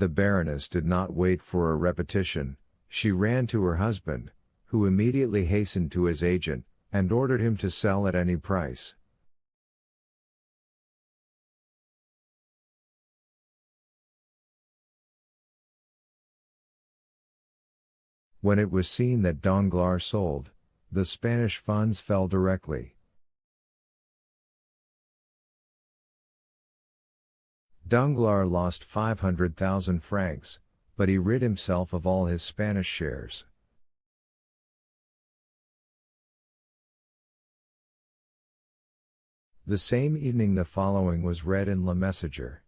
The Baroness did not wait for a repetition, she ran to her husband, who immediately hastened to his agent, and ordered him to sell at any price. When it was seen that Danglars sold, the Spanish funds fell directly. Danglars lost 500,000 francs, but he rid himself of all his Spanish shares. The same evening the following was read in Le Messager.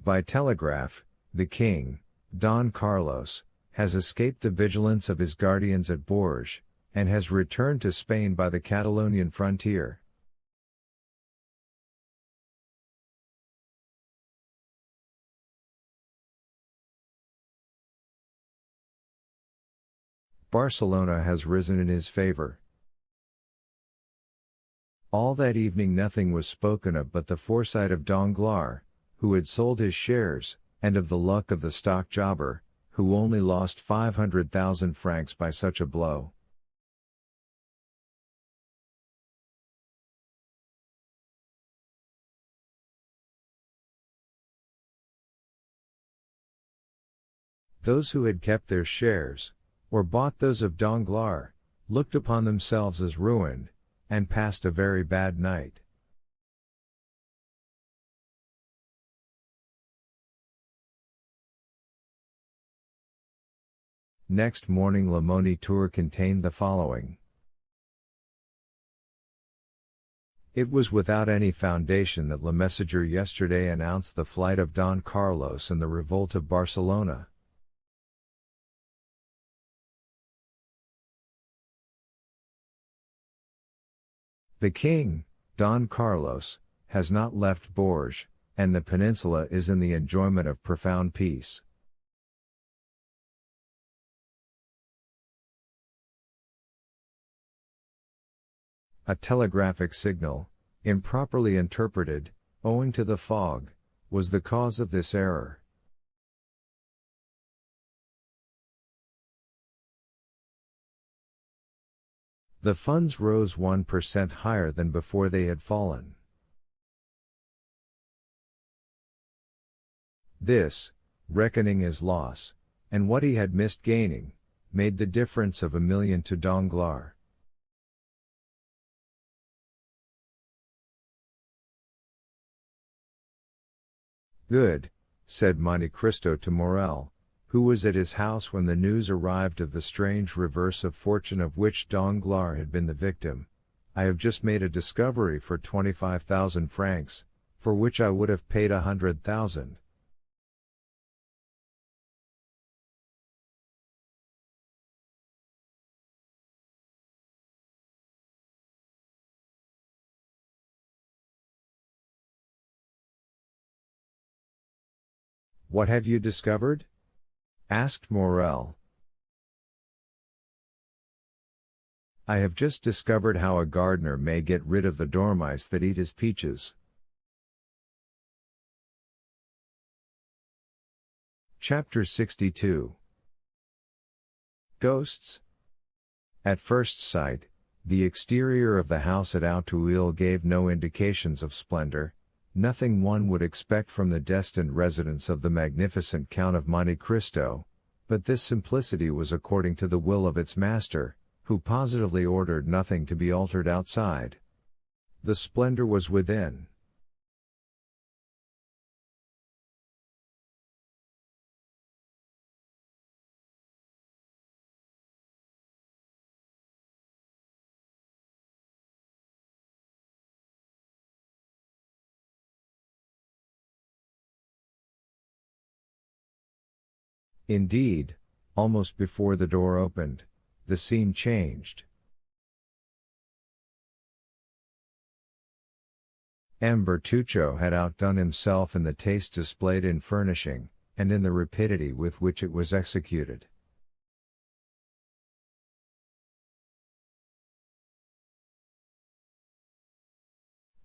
By telegraph, the king, Don Carlos, has escaped the vigilance of his guardians at Bourges, and has returned to Spain by the Catalonian frontier. Barcelona has risen in his favor. All that evening nothing was spoken of but the foresight of Danglars, who had sold his shares, and of the luck of the stock jobber, who only lost 500,000 francs by such a blow. Those who had kept their shares, or bought those of Danglars, looked upon themselves as ruined, and passed a very bad night. Next morning Le Moniteur contained the following. It was without any foundation that Le Messager yesterday announced the flight of Don Carlos and the revolt of Barcelona. The king, Don Carlos, has not left Bourges, and the peninsula is in the enjoyment of profound peace. A telegraphic signal, improperly interpreted, owing to the fog, was the cause of this error. The funds rose 1% higher than before they had fallen. This, reckoning his loss, and what he had missed gaining, made the difference of 1 million to Danglars. Good, said Monte Cristo to Morel, who was at his house when the news arrived of the strange reverse of fortune of which Danglars had been the victim. I have just made a discovery for 25,000 francs, for which I would have paid 100,000. What have you discovered? Asked Morel. I have just discovered how a gardener may get rid of the dormice that eat his peaches. Chapter 62. Ghosts. At first sight, the exterior of the house at Auteuil gave no indications of splendor, nothing one would expect from the destined residence of the magnificent Count of Monte Cristo, but this simplicity was according to the will of its master, who positively ordered nothing to be altered outside. The splendor was within. Indeed, almost before the door opened, the scene changed. M. Bertuccio had outdone himself in the taste displayed in furnishing, and in the rapidity with which it was executed.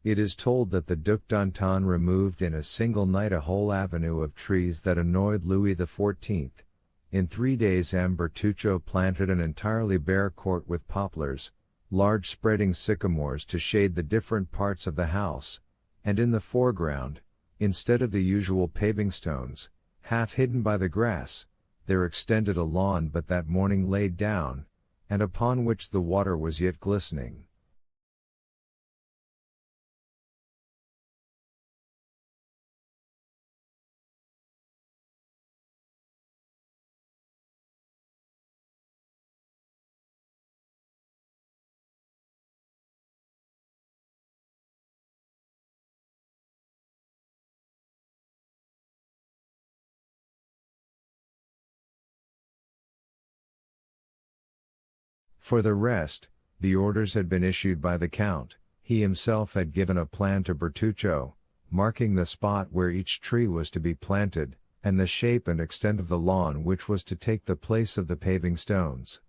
It is told that the Duc d'Antin removed in a single night a whole avenue of trees that annoyed Louis XIV. In 3 days Bertuccio planted an entirely bare court with poplars, large spreading sycamores to shade the different parts of the house, and in the foreground, instead of the usual paving stones, half hidden by the grass, there extended a lawn but that morning laid down, and upon which the water was yet glistening. For the rest, the orders had been issued by the Count. He himself had given a plan to Bertuccio, marking the spot where each tree was to be planted, and the shape and extent of the lawn which was to take the place of the paving stones.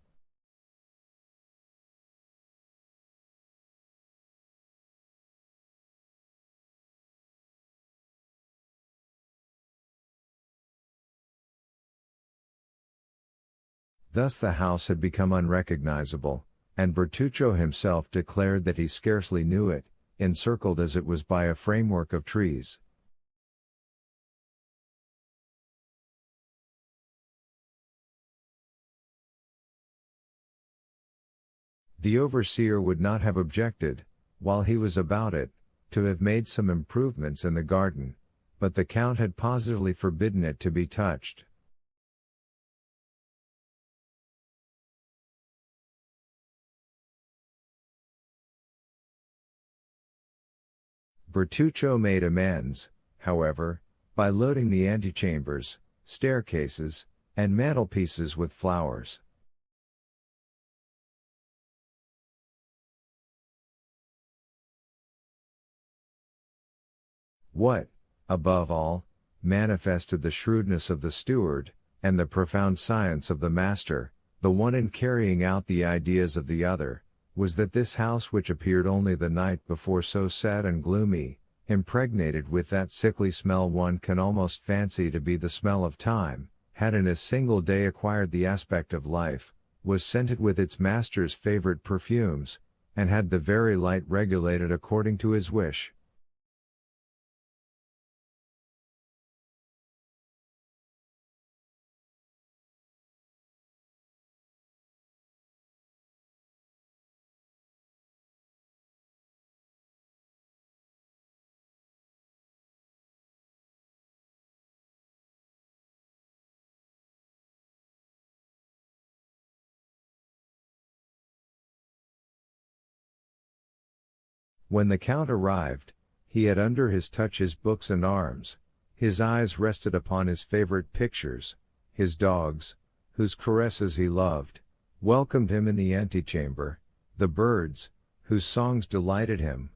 Thus the house had become unrecognizable, and Bertuccio himself declared that he scarcely knew it, encircled as it was by a framework of trees. The overseer would not have objected, while he was about it, to have made some improvements in the garden, but the Count had positively forbidden it to be touched. Bertuccio made amends, however, by loading the antechambers, staircases, and mantelpieces with flowers. What, above all, manifested the shrewdness of the steward, and the profound science of the master, the one in carrying out the ideas of the other, was that this house which appeared only the night before so sad and gloomy, impregnated with that sickly smell one can almost fancy to be the smell of time, had in a single day acquired the aspect of life, was scented with its master's favorite perfumes, and had the very light regulated according to his wish. When the Count arrived, he had under his touch his books and arms, his eyes rested upon his favorite pictures, his dogs, whose caresses he loved, welcomed him in the antechamber, the birds, whose songs delighted him,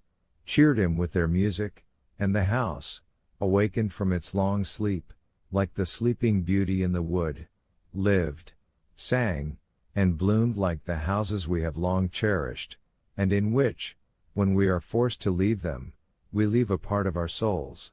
cheered him with their music, and the house, awakened from its long sleep, like the sleeping beauty in the wood, lived, sang, and bloomed like the houses we have long cherished, and in which, when we are forced to leave them, we leave a part of our souls.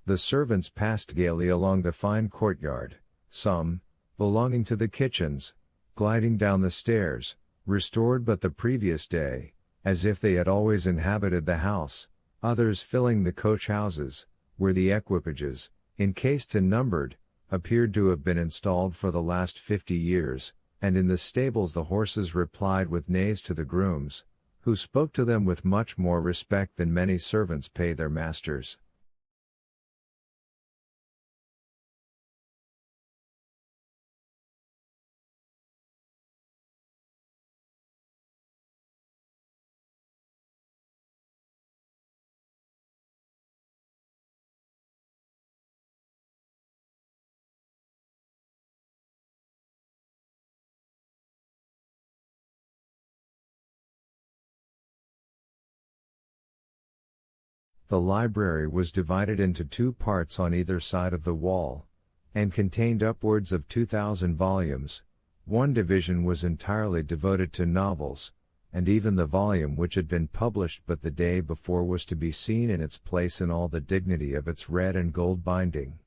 The servants passed gaily along the fine courtyard, some, belonging to the kitchens, gliding down the stairs, restored but the previous day, as if they had always inhabited the house, others filling the coach houses, where the equipages, encased and numbered, appeared to have been installed for the last 50 years, and in the stables the horses replied with neighs to the grooms, who spoke to them with much more respect than many servants pay their masters. The library was divided into two parts on either side of the wall, and contained upwards of 2,000 volumes. One division was entirely devoted to novels, and even the volume which had been published but the day before was to be seen in its place in all the dignity of its red and gold binding.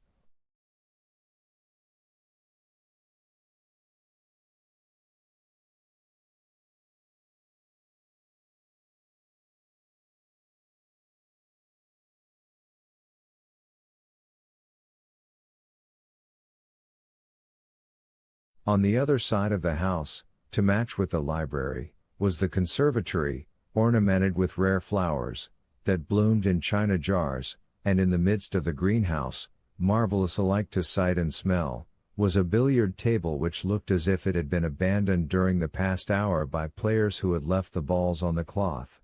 On the other side of the house, to match with the library, was the conservatory, ornamented with rare flowers, that bloomed in china jars, and in the midst of the greenhouse, marvelous alike to sight and smell, was a billiard table which looked as if it had been abandoned during the past hour by players who had left the balls on the cloth.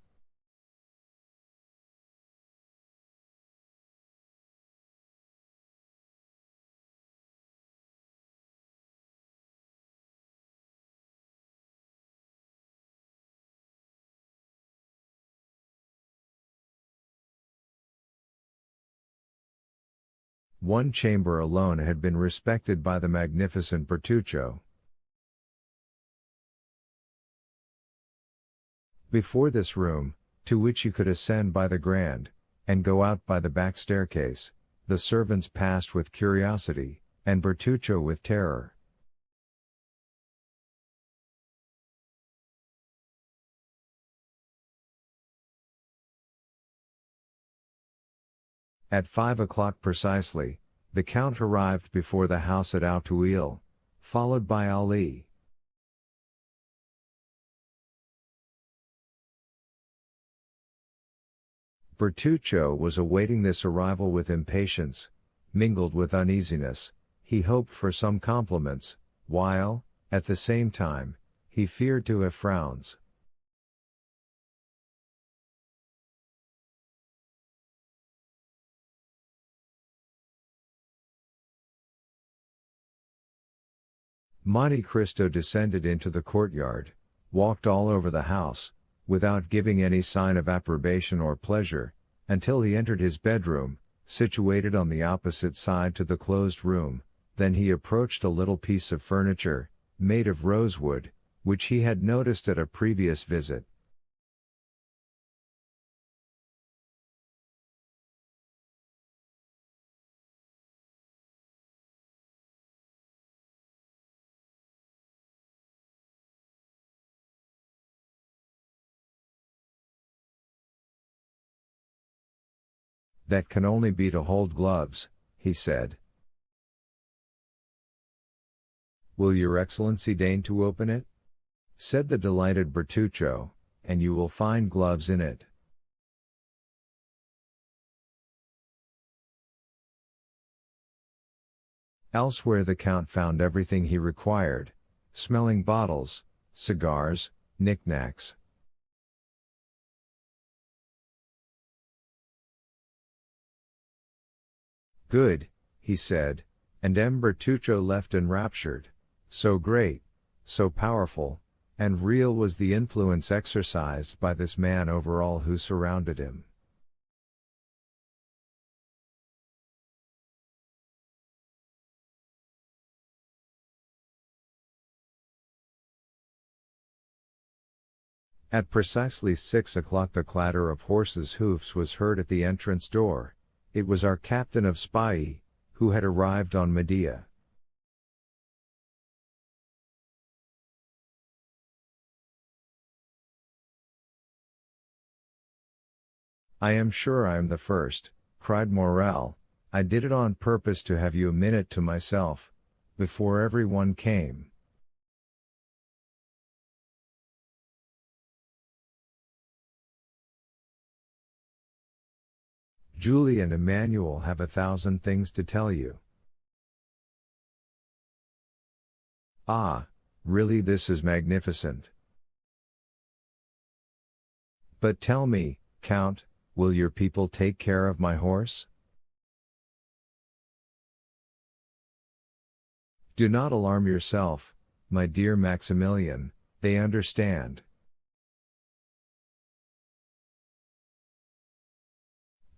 One chamber alone had been respected by the magnificent Bertuccio. Before this room, to which you could ascend by the grand, and go out by the back staircase, the servants passed with curiosity, and Bertuccio with terror. At 5 o'clock precisely, the Count arrived before the house at Auteuil, followed by Ali. Bertuccio was awaiting this arrival with impatience, mingled with uneasiness. He hoped for some compliments, while, at the same time, he feared to have frowns. Monte Cristo descended into the courtyard, walked all over the house, without giving any sign of approbation or pleasure, until he entered his bedroom, situated on the opposite side to the closed room. Then he approached a little piece of furniture, made of rosewood, which he had noticed at a previous visit. "That can only be to hold gloves," he said. "Will your Excellency deign to open it?" said the delighted Bertuccio, "and you will find gloves in it." Elsewhere the Count found everything he required: smelling bottles, cigars, knickknacks. "Good," he said, and M. Bertuccio left enraptured. So great, so powerful, and real was the influence exercised by this man over all who surrounded him. At precisely 6 o'clock the clatter of horses' hoofs was heard at the entrance door. It was our captain of spy, who had arrived on Medea. "I am sure I am the first," cried Morel. "I did it on purpose to have you a minute to myself, before every one came." "Julie and Emmanuel have 1,000 things to tell you." "Ah, really this is magnificent. But tell me, Count, will your people take care of my horse?" "Do not alarm yourself, my dear Maximilian, they understand."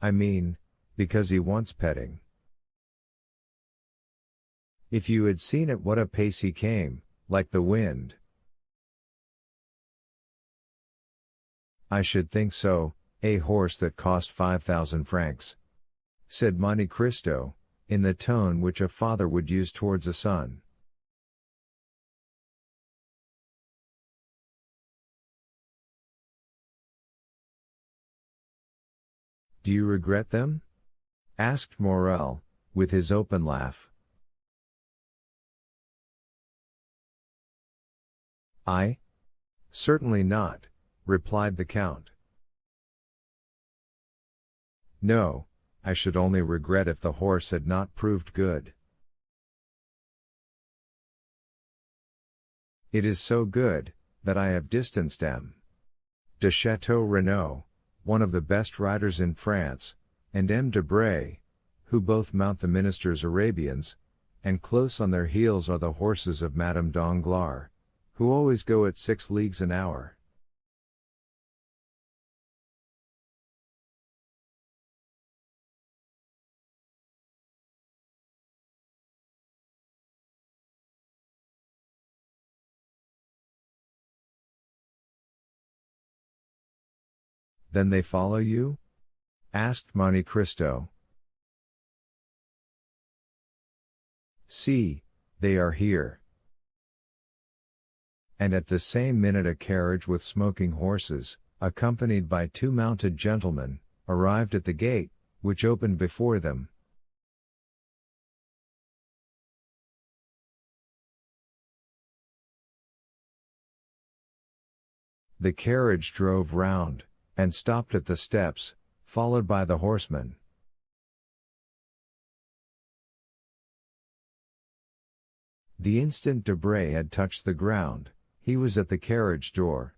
I mean, because he wants petting. If you had seen at what a pace he came, like the wind. I should think so, a horse that cost 5,000 francs, said Monte Cristo, in the tone which a father would use towards a son. Do you regret them? Asked Morel, with his open laugh. I? Certainly not, replied the Count. No, I should only regret if the horse had not proved good. It is so good, that I have distanced M. de Chateau Renaud, one of the best riders in France, and M. de Bray, who both mount the minister's Arabians, and close on their heels are the horses of Madame Danglars, who always go at 6 leagues an hour. Then they follow you? Asked Monte Cristo. See, they are here. And at the same minute a carriage with smoking horses, accompanied by 2 mounted gentlemen, arrived at the gate, which opened before them. The carriage drove round, and stopped at the steps, followed by the horsemen. The instant Debray had touched the ground, he was at the carriage door,